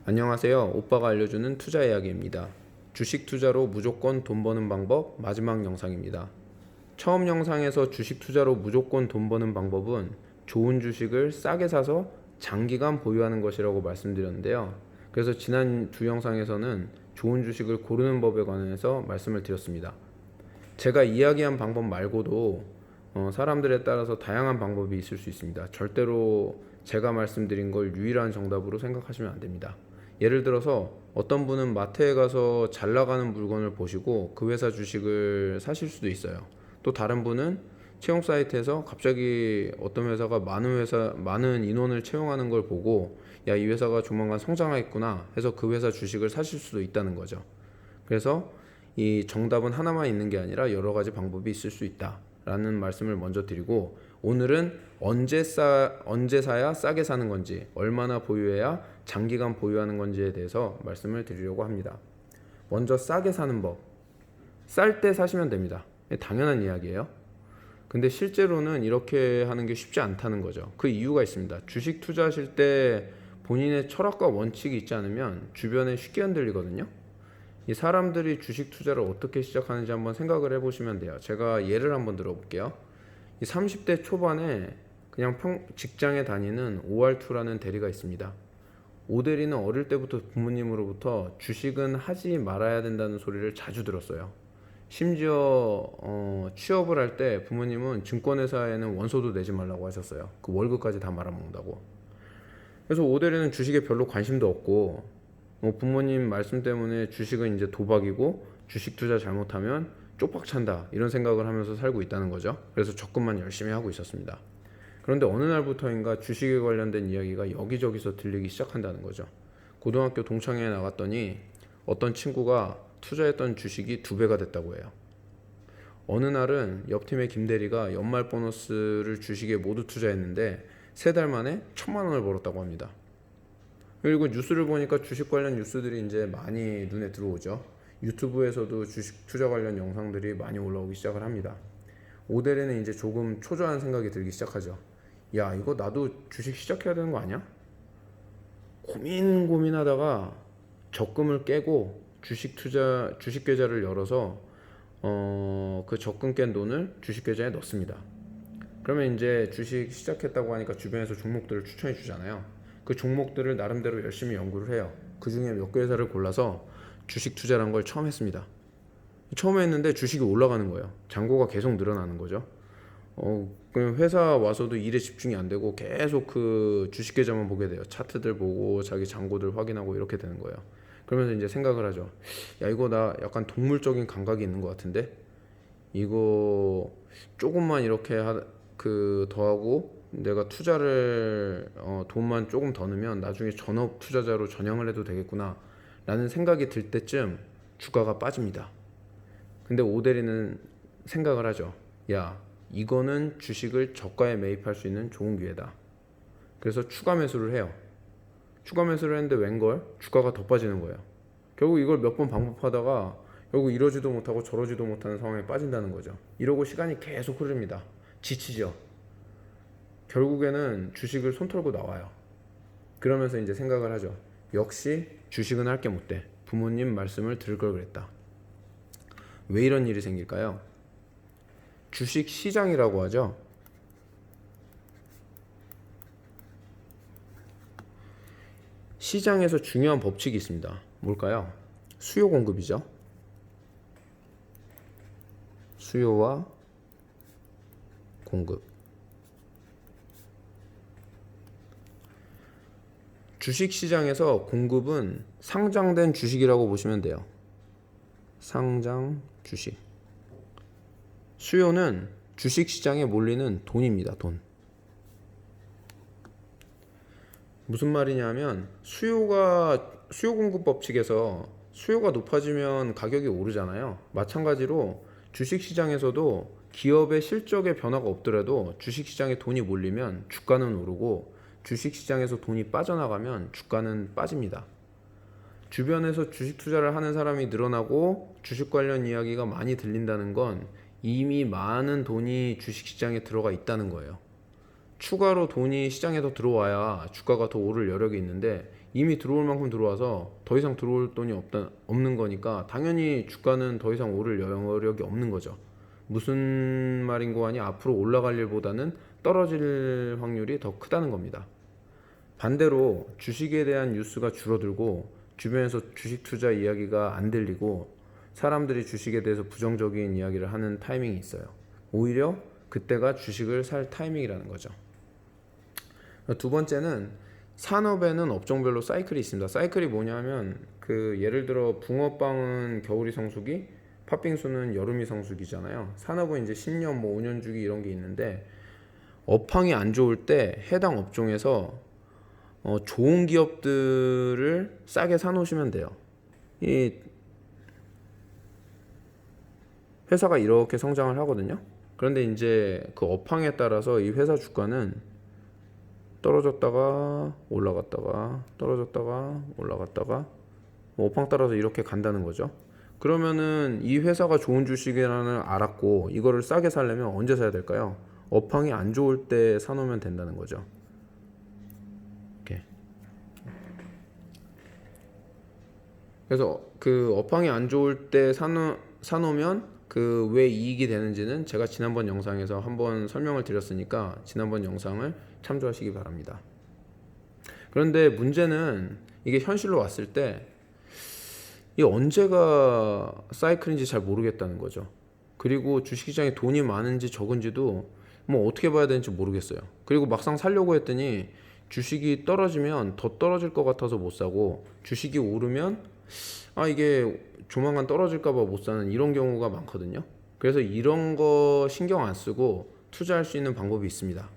안녕하세요. 오빠가 알려주는 투자 이야기입니다. 주식 투자로 무조건 돈 버는 방법 마지막 영상입니다. 처음 영상에서 주식 투자로 무조건 돈 버는 방법은 좋은 주식을 싸게 사서 장기간 보유하는 것이라고 말씀드렸는데요. 그래서 지난 두 영상에서는 좋은 주식을 고르는 법에 관해서 말씀을 드렸습니다. 제가 이야기한 방법 말고도 사람들에 따라서 다양한 방법이 있을 수 있습니다. 절대로 제가 말씀드린 걸 유일한 정답으로 생각하시면 안 됩니다. 예를 들어서 어떤 분은 마트에 가서 잘 나가는 물건을 보시고 그 회사 주식을 사실 수도 있어요. 또 다른 분은 채용 사이트에서 갑자기 어떤 회사가 많은 인원을 채용하는 걸 보고 야, 이 회사가 조만간 성장하겠구나 해서 그 회사 주식을 사실 수도 있다는 거죠. 그래서 이 정답은 하나만 있는 게 아니라 여러 가지 방법이 있을 수 있다라는 말씀을 먼저 드리고, 오늘은 언제 사야 싸게 사는 건지, 얼마나 보유해야 장기간 보유하는 건지에 대해서 말씀을 드리려고 합니다. 먼저 싸게 사는 법. 쌀 때 사시면 됩니다. 당연한 이야기예요. 근데 실제로는 이렇게 하는 게 쉽지 않다는 거죠. 그 이유가 있습니다. 주식 투자하실 때 본인의 철학과 원칙이 있지 않으면 주변에 쉽게 흔들리거든요. 이 사람들이 주식 투자를 어떻게 시작하는지 한번 생각을 해보시면 돼요. 제가 예를 한번 들어볼게요. 이 30대 초반에 그냥 직장에 다니는 OR2라는 대리가 있습니다. 오대리는 어릴 때부터 부모님으로부터 주식은 하지 말아야 된다는 소리를 자주 들었어요. 심지어 취업을 할 때 부모님은 증권회사에는 원소도 내지 말라고 하셨어요. 그 월급까지 다 말아먹는다고. 그래서 오대리는 주식에 별로 관심도 없고, 부모님 말씀 때문에 주식은 이제 도박이고 주식 투자 잘못하면 쪽박 찬다 이런 생각을 하면서 살고 있다는 거죠. 그래서 접근만 열심히 하고 있었습니다. 그런데 어느 날부터인가 주식에 관련된 이야기가 여기저기서 들리기 시작한다는 거죠. 고등학교 동창회에 나갔더니 어떤 친구가 투자했던 주식이 2배가 됐다고 해요. 어느 날은 옆팀의 김대리가 연말 보너스를 주식에 모두 투자했는데 3달 만에 1,000만 원을 벌었다고 합니다. 그리고 뉴스를 보니까 주식 관련 뉴스들이 이제 많이 눈에 들어오죠. 유튜브에서도 주식 투자 관련 영상들이 많이 올라오기 시작을 합니다. 오대리는 이제 조금 초조한 생각이 들기 시작하죠. 야, 이거 나도 주식 시작해야 되는 거 아니야? 고민하다가 적금을 깨고 주식 계좌를 열어서 그 적금 깬 돈을 주식 계좌에 넣습니다. 그러면 이제 주식 시작했다고 하니까 주변에서 종목들을 추천해 주잖아요. 그 종목들을 나름대로 열심히 연구를 해요. 그 중에 몇 개 회사를 골라서 주식 투자란 걸 처음 했습니다. 처음 했는데 주식이 올라가는 거예요. 잔고가 계속 늘어나는 거죠. 그냥 회사 와서도 일에 집중이 안 되고 계속 그 주식 계좌만 보게 돼요. 차트들 보고 자기 잔고들 확인하고 이렇게 되는 거예요. 그러면서 이제 생각을 하죠. 야, 이거 나 약간 동물적인 감각이 있는 것 같은데 이거 조금만 이렇게 더하고 내가 투자를 돈만 조금 더 넣으면 나중에 전업 투자자로 전향을 해도 되겠구나 라는 생각이 들 때쯤 주가가 빠집니다. 근데 오대리는 생각을 하죠. 야, 이거는 주식을 저가에 매입할 수 있는 좋은 기회다. 그래서 추가 매수를 해요. 추가 매수를 했는데 웬걸 주가가 더 빠지는 거예요. 결국 이걸 몇 번 반복하다가 결국 이러지도 못하고 저러지도 못하는 상황에 빠진다는 거죠. 이러고 시간이 계속 흐릅니다. 지치죠. 결국에는 주식을 손 털고 나와요. 그러면서 이제 생각을 하죠. 역시 주식은 할 게 못돼. 부모님 말씀을 들을 걸 그랬다. 왜 이런 일이 생길까요? 주식 시장이라고 하죠. 시장에서 중요한 법칙이 있습니다. 뭘까요? 수요 공급이죠. 수요와 공급. 주식 시장에서 공급은 상장된 주식이라고 보시면 돼요. 상장 주식. 수요는 주식 시장에 몰리는 돈입니다. 돈. 무슨 말이냐면 수요 공급 법칙에서 수요가 높아지면 가격이 오르잖아요. 마찬가지로 주식 시장에서도 기업의 실적에 변화가 없더라도 주식 시장에 돈이 몰리면 주가는 오르고 주식 시장에서 돈이 빠져나가면 주가는 빠집니다. 주변에서 주식 투자를 하는 사람이 늘어나고 주식 관련 이야기가 많이 들린다는 건 이미 많은 돈이 주식 시장에 들어가 있다는 거예요. 추가로 돈이 시장에 더 들어와야 주가가 더 오를 여력이 있는데 이미 들어올 만큼 들어와서 더 이상 들어올 돈이 없는 거니까 당연히 주가는 더 이상 오를 여력이 없는 거죠. 무슨 말인고 하니 앞으로 올라갈 일보다는 떨어질 확률이 더 크다는 겁니다. 반대로 주식에 대한 뉴스가 줄어들고 주변에서 주식 투자 이야기가 안 들리고 사람들이 주식에 대해서 부정적인 이야기를 하는 타이밍이 있어요. 오히려 그때가 주식을 살 타이밍이라는 거죠. 두 번째는 산업에는 업종별로 사이클이 있습니다. 사이클이 뭐냐면 예를 들어 붕어빵은 겨울이 성수기, 팥빙수는 여름이 성수기잖아요. 산업은 이제 10년, 5년 주기 이런 게 있는데 업황이 안 좋을 때 해당 업종에서 좋은 기업들을 싸게 사놓으시면 돼요. 이 회사가 이렇게 성장을 하거든요. 그런데 이제 그 업황에 따라서 이 회사 주가는 떨어졌다가 올라갔다가 떨어졌다가 올라갔다가 업황 따라서 이렇게 간다는 거죠. 그러면은 이 회사가 좋은 주식이라는 알았고 이거를 싸게 사려면 언제 사야 될까요? 업황이 안 좋을 때 사놓으면 된다는 거죠. 이렇게. 그래서 그 업황이 안 좋을 때 사놓으면 왜 이익이 되는지는 제가 지난번 영상에서 한번 설명을 드렸으니까 지난번 영상을 참조하시기 바랍니다. 그런데 문제는 이게 현실로 왔을 때 이게 언제가 사이클인지 잘 모르겠다는 거죠. 그리고 주식시장에 돈이 많은지 적은지도 뭐 어떻게 봐야 되는지 모르겠어요. 그리고 막상 사려고 했더니 주식이 떨어지면 더 떨어질 것 같아서 못 사고 주식이 오르면 이게 조만간 떨어질까봐 못 사는 이런 경우가 많거든요. 그래서 이런 거 신경 안 쓰고 투자할 수 있는 방법이 있습니다.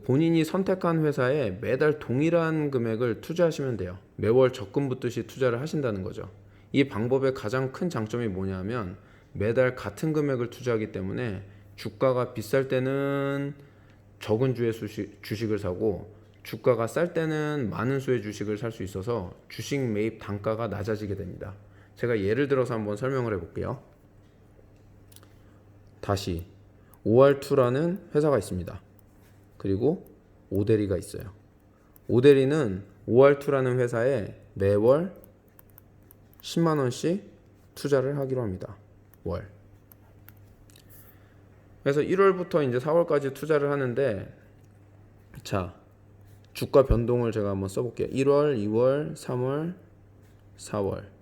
본인이 선택한 회사에 매달 동일한 금액을 투자하시면 돼요. 매월 적금 붙듯이 투자를 하신다는 거죠. 이 방법의 가장 큰 장점이 뭐냐면 매달 같은 금액을 투자하기 때문에 주가가 비쌀 때는 적은 주의 주식을 사고 주가가 쌀 때는 많은 수의 주식을 살 수 있어서 주식 매입 단가가 낮아지게 됩니다. 제가 예를 들어서 한번 설명을 해볼게요. 다시 OR2라는 회사가 있습니다. 그리고 오데리가 있어요. 오데리는 OR2라는 회사에 매월 10만 원씩 투자를 하기로 합니다. 월. 그래서 1월부터 이제 4월까지 투자를 하는데 자, 주가 변동을 제가 한번 써볼게요. 1월, 2월, 3월, 4월.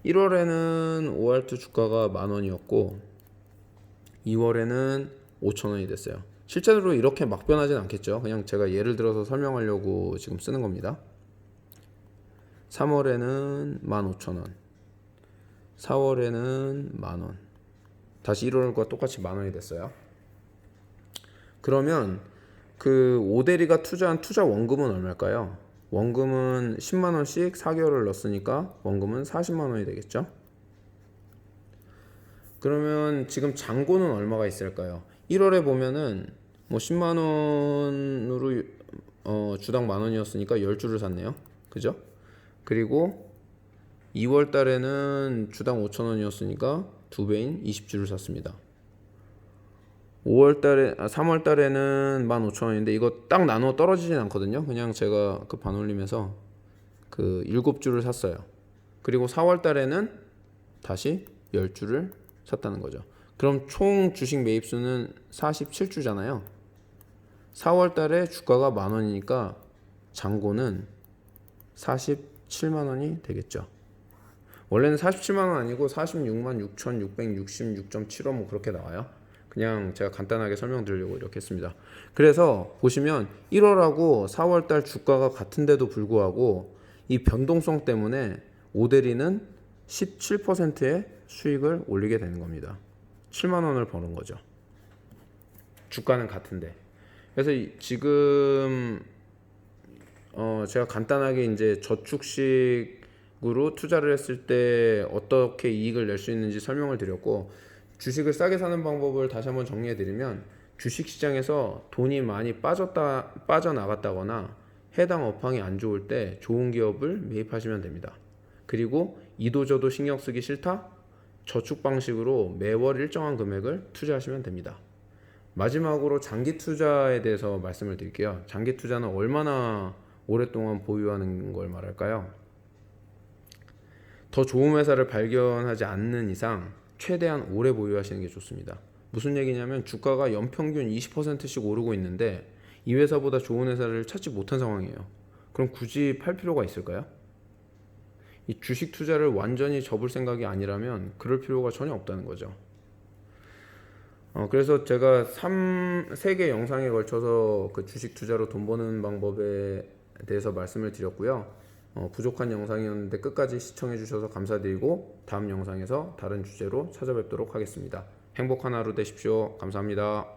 1월에는 OR2 주가가 10,000원이었고 2월에는 5,000원이 됐어요. 실제로 이렇게 막 변하진 않겠죠. 그냥 제가 예를 들어서 설명하려고 지금 쓰는 겁니다. 3월에는 15,000원, 4월에는 10,000원, 다시 1월과 똑같이 10,000원이 됐어요. 그러면 오데리가 투자한 투자 원금은 얼마일까요? 원금은 10만원씩 4개월을 넣었으니까 원금은 40만원이 되겠죠. 그러면 지금 잔고는 얼마가 있을까요? 1월에 보면은 뭐 10만원으로 주당 만원이었으니까 10주를 샀네요. 그죠? 그리고 2월 달에는 주당 5,000원이었으니까 2배인 20주를 샀습니다. 3월 달에는 15,000원인데 이거 딱 나눠 떨어지진 않거든요. 그냥 제가 반올림해서 7주를 샀어요. 그리고 4월 달에는 다시 10주를 샀다는 거죠. 그럼 총 주식 매입수는 47주잖아요. 4월 달에 주가가 10,000원이니까 잔고는 47만원이 되겠죠. 원래는 47만원 아니고 466,666.75 뭐 그렇게 나와요. 그냥 제가 간단하게 설명드리려고 이렇게 했습니다. 그래서 보시면 1월하고 4월달 주가가 같은데도 불구하고 이 변동성 때문에 오데리는 17%의 수익을 올리게 되는 겁니다. 7만원을 버는 거죠. 주가는 같은데. 그래서 지금 제가 간단하게 이제 저축식으로 투자를 했을 때 어떻게 이익을 낼 수 있는지 설명을 드렸고, 주식을 싸게 사는 방법을 다시 한번 정리해 드리면, 주식시장에서 돈이 많이 빠져나갔다거나 해당 업황이 안 좋을 때 좋은 기업을 매입하시면 됩니다. 그리고 이도저도 신경 쓰기 싫다? 저축 방식으로 매월 일정한 금액을 투자하시면 됩니다. 마지막으로 장기 투자에 대해서 말씀을 드릴게요. 장기 투자는 얼마나 오랫동안 보유하는 걸 말할까요? 더 좋은 회사를 발견하지 않는 이상 최대한 오래 보유하시는 게 좋습니다. 무슨 얘기냐면 주가가 연평균 20%씩 오르고 있는데 이 회사보다 좋은 회사를 찾지 못한 상황이에요. 그럼 굳이 팔 필요가 있을까요? 이 주식 투자를 완전히 접을 생각이 아니라면 그럴 필요가 전혀 없다는 거죠. 그래서 제가 3개 영상에 걸쳐서 그 주식 투자로 돈 버는 방법에 대해서 말씀을 드렸고요. 부족한 영상이었는데 끝까지 시청해 주셔서 감사드리고 다음 영상에서 다른 주제로 찾아뵙도록 하겠습니다. 행복한 하루 되십시오. 감사합니다.